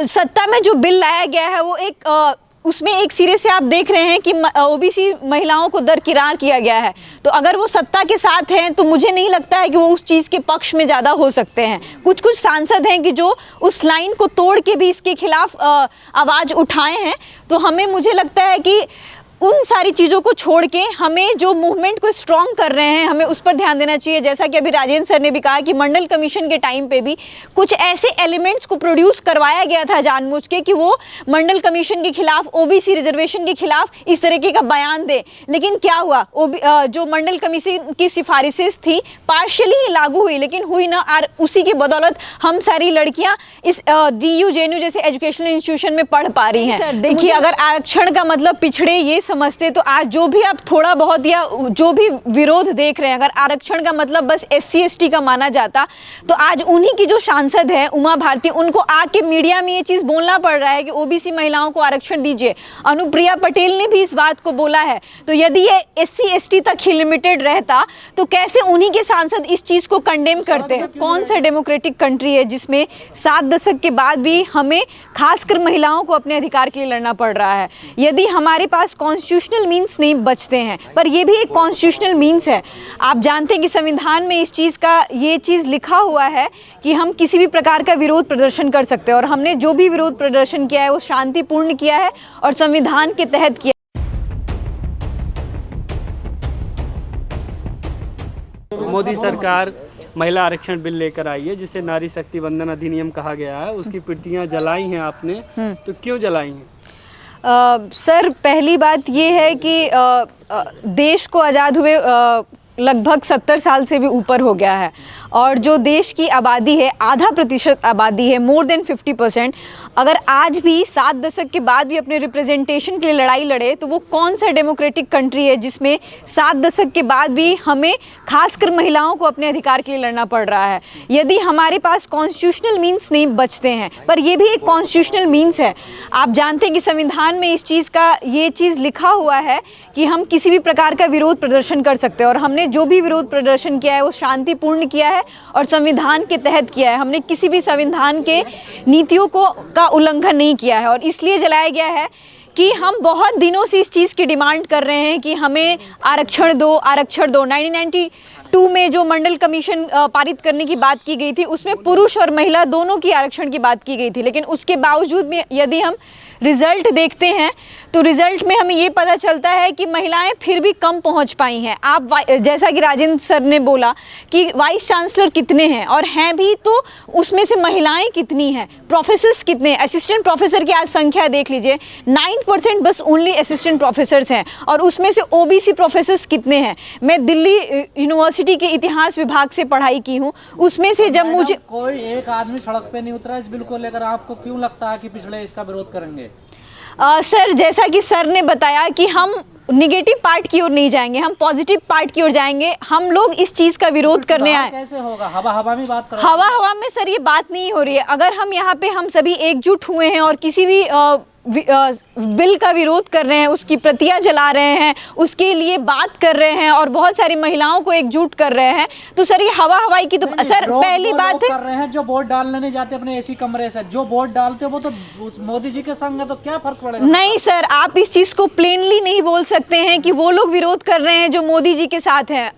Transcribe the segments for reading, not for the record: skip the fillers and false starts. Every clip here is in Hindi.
सत्ता में जो बिल लाया गया है वो एक उसमें एक सिरे से आप देख रहे हैं कि ओबीसी महिलाओं को दरकिरार किया गया है। तो अगर वो सत्ता के साथ हैं तो मुझे नहीं लगता है कि वो उस चीज़ के पक्ष में ज़्यादा हो सकते हैं। कुछ कुछ सांसद हैं कि जो उस लाइन को तोड़ के भी इसके खिलाफ आवाज़ उठाए हैं। तो मुझे लगता है कि उन सारी चीज़ों को छोड़ के हमें जो मूवमेंट को स्ट्रॉन्ग कर रहे हैं हमें उस पर ध्यान देना चाहिए। जैसा कि अभी राजेंद्र सर ने भी कहा कि मंडल कमीशन के टाइम पे भी कुछ ऐसे एलिमेंट्स को प्रोड्यूस करवाया गया था जानबूझ के कि वो मंडल कमीशन के खिलाफ, ओबीसी रिजर्वेशन के खिलाफ इस तरीके का बयान दे। लेकिन क्या हुआ, जो मंडल कमीशन की सिफारिशें थी पार्शियली लागू हुई, लेकिन हुई ना। और उसी की बदौलत हम सारी लड़कियाँ इस DU JNU जैसे एजुकेशनल इंस्टीट्यूशन में पढ़ पा रही हैं। देखिए, अगर आरक्षण का मतलब पिछड़े ये समझते तो आज जो भी आप थोड़ा बहुत या जो भी विरोध देख रहे हैं, अगर आरक्षण का मतलब बस SC ST का माना जाता तो आज उन्हीं की जो सांसद है उमा भारती, उनको आके मीडिया में ये चीज़ बोलना पड़ रहा है कि ओबीसी महिलाओं को आरक्षण दीजिए। अनुप्रिया पटेल ने भी इस बात को बोला है। तो यदि ये SC ST तक ही लिमिटेड रहता तो कैसे उन्हीं के सांसद इस चीज़ को कंडेम करते हैं? कौन सा डेमोक्रेटिक कंट्री है जिसमें 7 दशक के बाद भी हमें खासकर महिलाओं को अपने अधिकार के लिए लड़ना पड़ रहा है? यदि हमारे पास कॉन्स्टिट्यूशनल मीन्स नहीं बचते हैं, पर ये भी एक कॉन्स्टिट्यूशनल मीन्स है। आप जानते हैं कि संविधान में इस चीज़ का ये चीज़ लिखा हुआ है कि हम किसी भी प्रकार का विरोध प्रदर्शन कर सकते हैं, और हमने जो भी विरोध प्रदर्शन किया है वो शांतिपूर्ण किया है और संविधान के तहत किया। मोदी सरकार महिला आरक्षण बिल लेकर आई है जिसे नारी शक्ति वंदन अधिनियम कहा गया है। उसकी प्रतियां जलाई हैं आपने, तो क्यों जलाई हैं? सर, पहली बात ये है कि देश को आज़ाद हुए लगभग 70 साल से भी ऊपर हो गया है, और जो देश की आबादी है, आधा प्रतिशत आबादी है, मोर देन 50%, अगर आज भी 7 दशक के बाद भी अपने रिप्रेजेंटेशन के लिए लड़ाई लड़े तो वो कौन सा डेमोक्रेटिक कंट्री है जिसमें 7 दशक के बाद भी हमें खासकर महिलाओं को अपने अधिकार के लिए लड़ना पड़ रहा है? यदि हमारे पास कॉन्स्टिट्यूशनल मीन्स नहीं बचते हैं, पर ये भी एक कॉन्स्टिट्यूशनल मीन्स है। आप जानते हैं कि संविधान में इस चीज़ का ये चीज़ लिखा हुआ है कि हम किसी भी प्रकार का विरोध प्रदर्शन कर सकते हैं, और हमने जो भी विरोध प्रदर्शन किया है वो शांतिपूर्ण किया है और संविधान के तहत किया है। हमने किसी भी संविधान के नीतियों का उल्लंघन नहीं किया है, और इसलिए जलाया गया है कि हम बहुत दिनों से इस चीज़ की डिमांड कर रहे हैं कि हमें आरक्षण दो, आरक्षण दो। 1992 में जो मंडल कमीशन पारित करने की बात की गई थी उसमें पुरुष और महिला दोनों की आरक्षण की बात की गई थी, लेकिन उसके बावजूद भी यदि हम रिजल्ट देखते हैं तो रिजल्ट में हमें ये पता चलता है कि महिलाएं फिर भी कम पहुंच पाई हैं। आप जैसा कि राजेंद्र सर ने बोला कि वाइस चांसलर कितने हैं, और हैं भी तो उसमें से महिलाएं कितनी हैं, प्रोफेसर्स कितने, असिस्टेंट प्रोफेसर की आज संख्या देख लीजिए, 9% बस ओनली असिस्टेंट प्रोफेसर्स हैं, और उसमें से ओबीसी प्रोफेसर्स कितने हैं। मैं दिल्ली यूनिवर्सिटी के इतिहास विभाग से पढ़ाई की हूँ, उसमें से जब मुझे कोई एक आदमी सड़क पे नहीं उतरा इस बिल को लेकर, आपको क्यों लगता है कि पिछड़े इसका विरोध करेंगे? सर, जैसा कि सर ने बताया कि हम निगेटिव पार्ट की ओर नहीं जाएंगे, हम पॉजिटिव पार्ट की ओर जाएंगे। हम लोग इस चीज़ का विरोध करने आए। कैसे होगा? हवा में बात कर रहे हैं। हवा में सर ये बात नहीं हो रही है। अगर हम यहाँ पे हम सभी एकजुट हुए हैं और किसी भी बिल का विरोध कर रहे हैं, उसकी प्रतियां जला रहे हैं, उसके लिए बात कर रहे हैं और बहुत सारी महिलाओं को एकजुट कर रहे हैं, तो सर ये हवाई की तो सर पहली बात है कर रहे हैं जो वोट डालने नहीं जाते अपने एसी कमरे से, जो वोट डालते वो तो मोदी जी के संग है, तो क्या फर्क पड़ेगा? नहीं सर, आप इस चीज को प्लेनली नहीं बोल सकते हैं कि वो लोग विरोध कर रहे हैं जो मोदी जी के साथ हैं।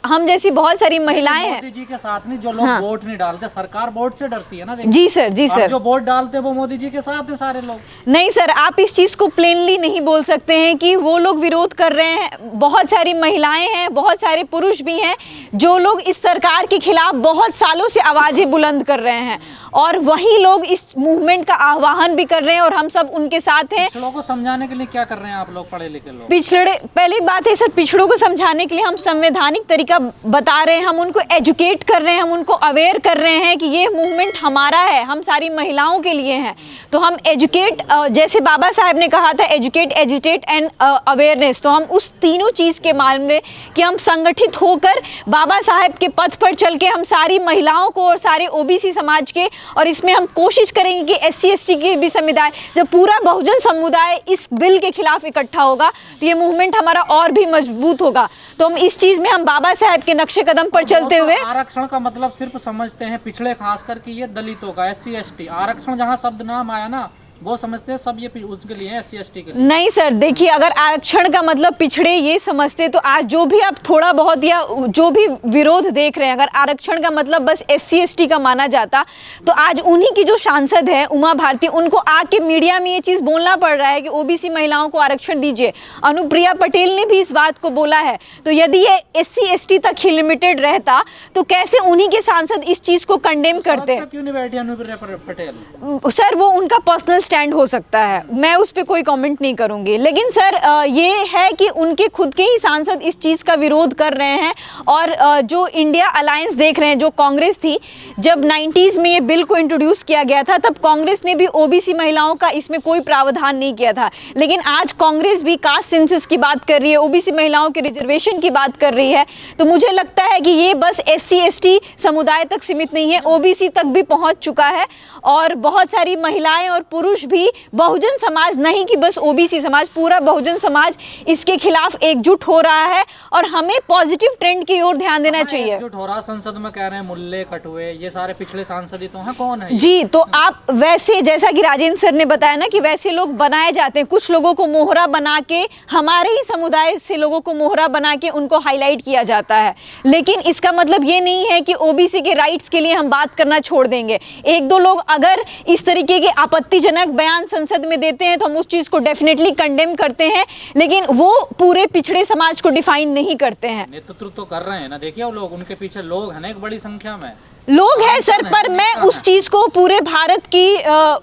हम जैसी बहुत सारी महिलाएं हैं। मोदी जी के साथ नहीं, जो लोग वोट नहीं डालते, सरकार वोट से डरती है ना। जी सर, जी सर। जो वोट डालते वो मोदी जी के साथ है सारे लोग। नहीं सर, आप इस चीज को प्लेनली नहीं बोल सकते हैं कि वो लोग विरोध कर रहे हैं। बहुत सारी महिलाएं हैं, बहुत सारे पुरुष भी हैं जो लोग इस सरकार के खिलाफ बहुत सालों से आवाजें बुलंद कर रहे हैं, और वही लोग इस मूवमेंट का आह्वान भी कर रहे हैं, और हम सब उनके साथ हैं। पिछड़ों को समझाने के लिए क्या कर रहे हैं आप लोग, पढ़े लिखे लोग? पहली बात है सर, पिछड़ों को समझाने के लिए हम संवैधानिक तरीका बता रहे हैं, हम उनको एजुकेट कर रहे हैं, हम उनको अवेयर कर रहे हैं कि ये मूवमेंट हमारा है, हम सारी महिलाओं के लिए है। तो हम एजुकेट जैसे बाबा साहब ने कहा था एजुकेट, एजिटेट एंड अवेयरनेस, तो हम उस तीनों चीज़ के मामले कि हम संगठित होकर बाबा साहब के पथ पर चल के हम सारी महिलाओं को और सारे ओबीसी समाज के, और इसमें हम कोशिश करेंगे कि SC ST के भी समुदाय, जब पूरा बहुजन समुदाय इस बिल के खिलाफ इकट्ठा होगा तो ये मूवमेंट हमारा और भी मजबूत होगा। तो हम इस चीज़ में हम बाबा साहब के नक्शे कदम पर चलते हुए, आरक्षण का मतलब सिर्फ समझते हैं पिछड़े, खास करके ये दलितों का, SC ST। आरक्षण जहाँ शब्द नाम आया ना, वो समझते हैं सब ये उसके लिए है, SC ST के लिए। नहीं सर, देखिए अगर आरक्षण का मतलब पिछड़े ये समझते तो आज जो भी आप थोड़ा बहुत या जो भी विरोध देख रहे हैं, अगर आरक्षण का मतलब बस SC ST का माना जाता तो आज उन्हीं की जो सांसद है उमा भारती, उनको आके मीडिया में ये चीज़ बोलना पड़ रहा है कि ओबीसी महिलाओं को आरक्षण दीजिए। अनुप्रिया पटेल ने भी इस बात को बोला है। तो यदि ये SC ST तक ही लिमिटेड रहता तो कैसे उन्हीं के सांसद इस चीज़ को कंडेम करते? क्यों नहीं बैठी अनुप्रिया पटेल? सर वो उनका पर्सनल स्टैंड हो सकता है, मैं उस पर कोई कमेंट नहीं करूंगी, लेकिन सर ये है कि उनके खुद के ही सांसद इस चीज़ का विरोध कर रहे हैं। और जो इंडिया अलायंस देख रहे हैं, जो कांग्रेस थी, जब 90s में ये बिल को इंट्रोड्यूस किया गया था तब कांग्रेस ने भी ओबीसी महिलाओं का इसमें कोई प्रावधान नहीं किया था, लेकिन आज कांग्रेस भी कास्ट सेंसस की बात कर रही है, ओबीसी महिलाओं के रिजर्वेशन की बात कर रही है। तो मुझे लगता है कि ये बस SC ST समुदाय तक सीमित नहीं है, ओबीसी तक भी पहुंच चुका है। और बहुत सारी महिलाएं और पुरुष भी, बहुजन समाज नहीं कि बस ओबीसी समाज, पूरा बहुजन समाज इसके खिलाफ एकजुट हो रहा है और हमें पॉजिटिव ट्रेंड की ओर ध्यान देना चाहिए। एकजुट हो रहा, संसद में कह रहे हैं मुल्ले कटुए, ये सारे पिछले सांसद ही तो हैं, कौन है जी? तो आप वैसे, जैसा कि राजेंद्र सर ने बताया ना कि वैसे लोग बनाए जाते हैं, कुछ लोगों को मोहरा बना के, हमारे ही समुदाय से लोगों को मोहरा बना के उनको हाईलाइट किया जाता है, लेकिन इसका मतलब ये नहीं है कि ओबीसी के राइट्स के लिए हम बात करना छोड़ देंगे। एक दो लोग अगर इस तरीके के आपत्तिजनक बयान संसद में देते हैं तो हम उस चीज को डेफिनेटली कंडेम करते हैं, लेकिन वो पूरे पिछड़े समाज को डिफाइन नहीं करते हैं। नेतृत्व तो कर रहे हैं ना, देखिए वो लोग, उनके पीछे लोग हैं ना, एक बड़ी संख्या में लोग हैं सर, पर मैं उस चीज को पूरे भारत की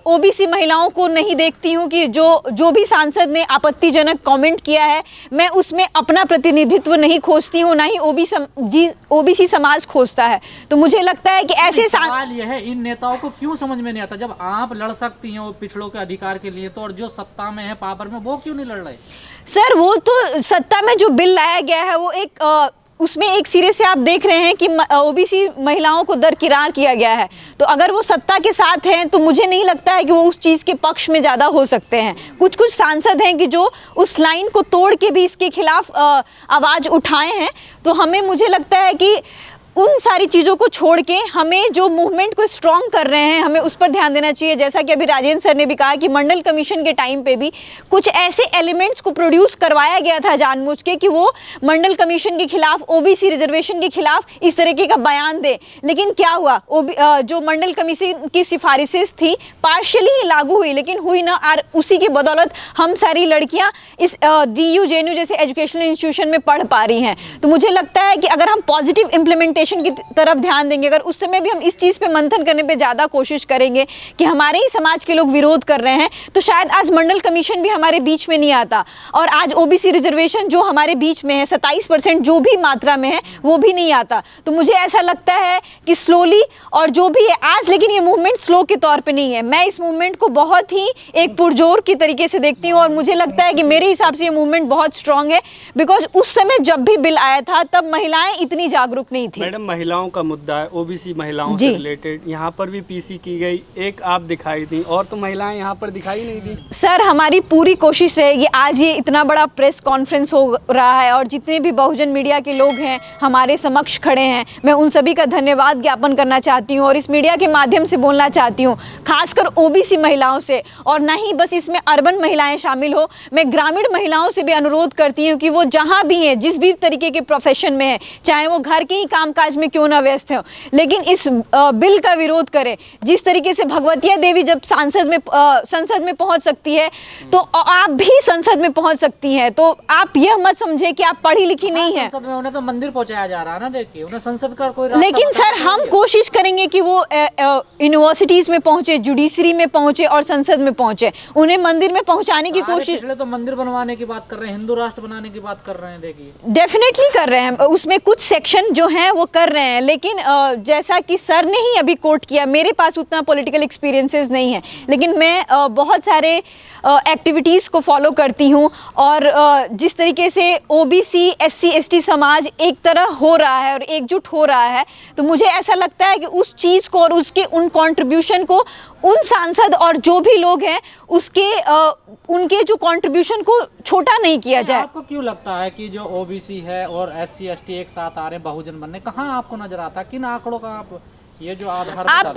ओबीसी महिलाओं को नहीं देखती हूँ कि जो भी सांसद ने आपत्तिजनक कमेंट किया है, मैं उसमें अपना प्रतिनिधित्व नहीं खोजती हूँ, ना ही ओबीसी समाज खोजता है। तो मुझे लगता है कि ऐसे सवाल यह है, इन नेताओं को क्यों समझ में नहीं आता, जब आप लड़ सकती हैं वो पिछड़ों के अधिकार के लिए, तो और जो सत्ता में है, पावर में, वो क्यों नहीं लड़ रहे? सर वो तो सत्ता में जो बिल लाया गया है वो एक उसमें एक सिरे से आप देख रहे हैं कि ओबीसी महिलाओं को दरकिरार किया गया है। तो अगर वो सत्ता के साथ हैं तो मुझे नहीं लगता है कि वो उस चीज़ के पक्ष में ज़्यादा हो सकते हैं। कुछ सांसद हैं कि जो उस लाइन को तोड़ के भी इसके खिलाफ आवाज़ उठाए हैं। तो मुझे लगता है कि उन सारी चीज़ों को छोड़ के हमें जो मूवमेंट को स्ट्रॉन्ग कर रहे हैं, हमें उस पर ध्यान देना चाहिए। जैसा कि अभी राजेंद्र सर ने भी कहा कि मंडल कमीशन के टाइम पे भी कुछ ऐसे एलिमेंट्स को प्रोड्यूस करवाया गया था जानबूझ के कि वो मंडल कमीशन के खिलाफ, ओबीसी रिजर्वेशन के खिलाफ इस तरीके का बयान दे, लेकिन क्या हुआ, जो मंडल कमीशन की सिफारिशें थी पार्शियली लागू हुई, लेकिन हुई ना, और उसी की बदौलत हम सारी लड़कियाँ इस DU JNU जैसे एजुकेशनल इंस्टीट्यूशन में पढ़ पा रही हैं। तो मुझे लगता है कि अगर हम पॉजिटिव इम्प्लीमेंटेशन की तरफ ध्यान देंगे, अगर उस समय भी हम इस चीज पे मंथन करने पे ज्यादा कोशिश करेंगे कि हमारे ही समाज के लोग विरोध कर रहे हैं, तो शायद आज मंडल कमीशन भी हमारे बीच में नहीं आता, और आज ओबीसी रिजर्वेशन जो हमारे बीच में है 27% जो भी मात्रा में है वो भी नहीं आता। तो मुझे ऐसा लगता है कि स्लोली, और जो भी है आज, लेकिन ये मूवमेंट स्लो के तौर पे नहीं है, मैं इस मूवमेंट को बहुत ही एक पुरजोर की तरीके से देखती हूँ, और मुझे लगता है कि मेरे हिसाब से ये मूवमेंट बहुत स्ट्रांग है, बिकॉज उस समय जब भी बिल आया था तब महिलाएं इतनी जागरूक नहीं थी। मैडम, महिलाओं का मुद्दा है, ओबीसी महिलाओं से रिलेटेड, यहाँ पर भी पीसी की गई, एक आप दिखाई दी, और तो महिलाएं यहाँ पर दिखाई नहीं दी। सर हमारी पूरी कोशिश रहेगी, आज ये इतना बड़ा प्रेस कॉन्फ्रेंस हो रहा है और जितने भी बहुजन मीडिया के लोग हैं हमारे समक्ष खड़े हैं, मैं उन सभी का धन्यवाद ज्ञापन करना चाहती हूँ और इस मीडिया के माध्यम से बोलना चाहती हूँ, खासकर ओबीसी महिलाओं से, और ना ही बस इसमें अर्बन महिलाएं शामिल हो, मैं ग्रामीण महिलाओं से भी अनुरोध करती हूँ कि वो जहाँ भी हैं, जिस भी तरीके के प्रोफेशन में है, चाहे वो घर के ही कामकाज में क्यों ना व्यस्त हो, लेकिन इस बिल का विरोध करें। जिस तरीके से भगवतिया देवी जब संसद में पहुंच सकती है तो आप भी संसद में पहुंच सकती हैं। तो आप यह मत समझे कि आप पढ़ी लिखी नहीं है। संसद में उन्हें तो मंदिर पहुंचाया जा रहा है ना, देखिए उन्हें संसद का कोई, लेकिन सर हम कोशिश करेंगे कि वो यूनिवर्सिटीज में पहुंचे, जुडिशरी में पहुंचे और संसद में पहुंचे, उन्हें मंदिर में पहुंचाने की कोशिश। पिछले तो मंदिर बनवाने की बात कर रहे हैं, हिंदू राष्ट्र बनाने की बात कर रहे हैं, देखिए डेफिनेटली कर रहे हैं। उसमें कुछ सेक्शन जो हैं वो कर रहे हैं, लेकिन जैसा कि सर ने ही अभी कोट किया, मेरे पास उतना पॉलिटिकल एक्सपीरियंसेस नहीं है, लेकिन मैं बहुत सारे एक्टिविटीज़ को फॉलो करती हूँ और जिस तरीके से ओबीसी एससी एसटी समाज एक तरह हो रहा है और एकजुट हो रहा है, तो मुझे ऐसा लगता है कि उस चीज़ को और उसके उन कंट्रीब्यूशन को उन सांसद और जो भी लोग हैं उसके उनके जो कंट्रीब्यूशन को छोटा नहीं किया जाए। आपको क्यों लगता है कि जो ओबीसी है और एससी एसटी एक साथ आ रहे हैं बहुजन बनने, कहाँ आपको नजर आता है, किन आंकड़ों का आप ये जो आधार आप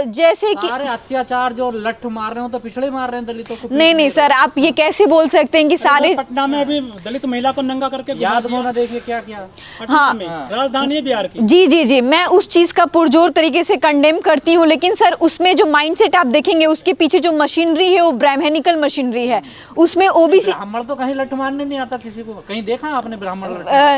जैसे कि सारे अत्याचार जो लठ मार रहे हो तो पिछड़े मार रहे हैं दलितों को? नहीं सर, आप ये कैसे बोल सकते हैं कि सारे पटना में अभी दलित महिला को नंगा करके याद होना, देखिए क्या किया पटना हाँ। में, राजधानी है बिहार की। जी, मैं उस चीज़ का पुरजोर तरीके से कंडेम करती हूँ, लेकिन सर उसमें जो माइंडसेट आप देखेंगे उसके पीछे जो मशीनरी है वो ब्राह्मणिकल मशीनरी है। उसमें ओबीसी ब्राह्मण तो कहीं लठ मारने नहीं आता किसी को, कहीं देखा आपने ब्राह्मण?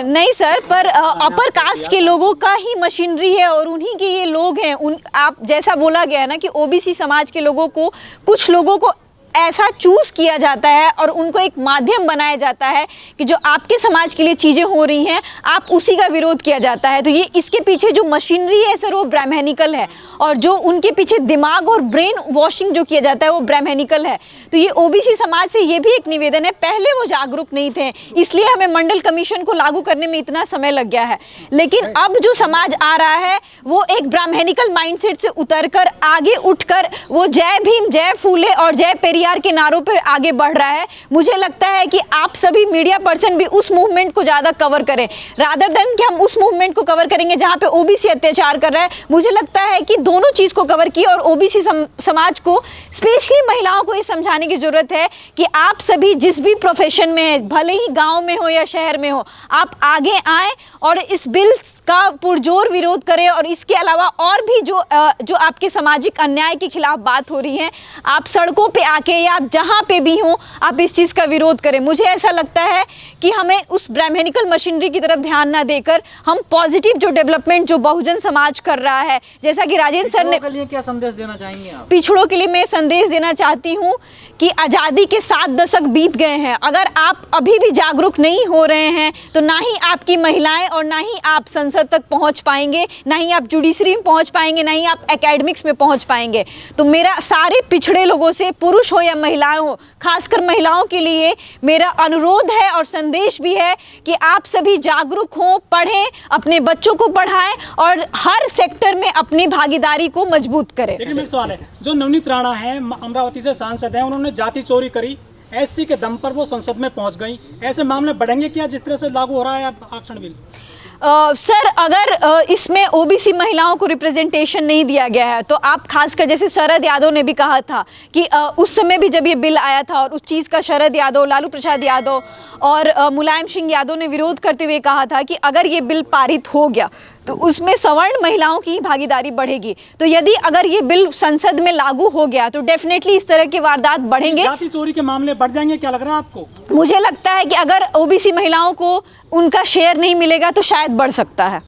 नहीं सर, पर अपर कास्ट के लोगों का ही मशीनरी है और उन्हीं के ये लोग हैं। आप जैसा बोला गया है ना कि ओबीसी समाज के लोगों को, कुछ लोगों को ऐसा चूज किया जाता है और उनको एक माध्यम बनाया जाता है कि जो आपके समाज के लिए चीज़ें हो रही हैं आप उसी का विरोध किया जाता है। तो ये इसके पीछे जो मशीनरी है सर वो ब्राह्मणिकल है और जो उनके पीछे दिमाग और ब्रेन वॉशिंग जो किया जाता है वो ब्राह्मणिकल है। तो ये ओबीसी समाज से ये भी एक निवेदन है, पहले वो जागरूक नहीं थे इसलिए हमें मंडल कमीशन को लागू करने में इतना समय लग गया है, लेकिन अब जो समाज आ रहा है वो एक ब्राह्मणिकल माइंडसेट से उतरकर आगे उठकर वो जय भीम, जय फूले और जय पेरियार के नारों पर आगे बढ़ रहा है। मुझे लगता है कि आप सभी मीडिया पर्सन भी उस मूवमेंट को ज़्यादा कवर करें रादर देन कि हम उस मूवमेंट को कवर करेंगे जहाँ पे ओबीसी अत्याचार कर रहा है। मुझे लगता है कि दोनों चीज़ को कवर किए और ओबीसी समाज को, स्पेशली महिलाओं को ये समझाने की ज़रूरत है कि आप सभी जिस भी प्रोफेशन में है, भले ही गाँव में हो या शहर में हो, आप आगे आएँ और इस बिल का पुरजोर विरोध करें। और इसके अलावा और भी जो आपके सामाजिक अन्याय के खिलाफ बात हो रही है, आप सड़कों पे आके या आप जहाँ पे भी हों आप इस चीज़ का विरोध करें। मुझे ऐसा लगता है कि हमें उस ब्राह्मणिकल मशीनरी की तरफ ध्यान ना देकर हम पॉजिटिव जो डेवलपमेंट जो बहुजन समाज कर रहा है, जैसा कि राजेंद्र सर ने, के लिए क्या संदेश देना चाहेंगे आप? पिछड़ों के लिए मैं संदेश देना चाहती हूँ कि आज़ादी के 7 दशक बीत गए हैं, अगर आप अभी भी जागरूक नहीं हो रहे हैं तो ना ही आपकी महिलाएं और ना ही आप संसद तक पहुंच पाएंगे, ना ही आप जुडिशरी में पहुंच पाएंगे, ना ही आप एकेडमिक्स में पहुंच पाएंगे। तो मेरा सारे पिछड़े लोगों से, पुरुष हो या महिलाएं हो, खासकर महिलाओं के लिए मेरा अनुरोध है और संदेश भी है कि आप सभी जागरूक हों, पढ़ें, अपने बच्चों को पढ़ाएं और हर सेक्टर में अपनी भागीदारी को मजबूत करें। लेकिन मेरा सवाल है, जो नवनीत राणा है अमरावती से सांसद हैं, उन्होंने जाति चोरी करी, एससी के दम पर वो संसद में पहुंच गई, ऐसे मामले बढ़ेंगे क्या जिस तरह से लागू हो रहा है आरक्षण बिल? सर अगर इसमें ओबीसी महिलाओं को रिप्रेजेंटेशन नहीं दिया गया है तो आप खासकर जैसे शरद यादव ने भी कहा था कि उस समय भी जब ये बिल आया था और उस चीज़ का शरद यादव, लालू प्रसाद यादव और मुलायम सिंह यादव ने विरोध करते हुए कहा था कि अगर ये बिल पारित हो गया तो उसमें सवर्ण महिलाओं की भागीदारी बढ़ेगी। तो यदि अगर ये बिल संसद में लागू हो गया तो डेफिनेटली इस तरह के वारदात बढ़ेंगे, जाति चोरी के मामले बढ़ जाएंगे, क्या लग रहा है आपको? मुझे लगता है कि अगर ओबीसी महिलाओं को उनका शेयर नहीं मिलेगा तो शायद बढ़ सकता है।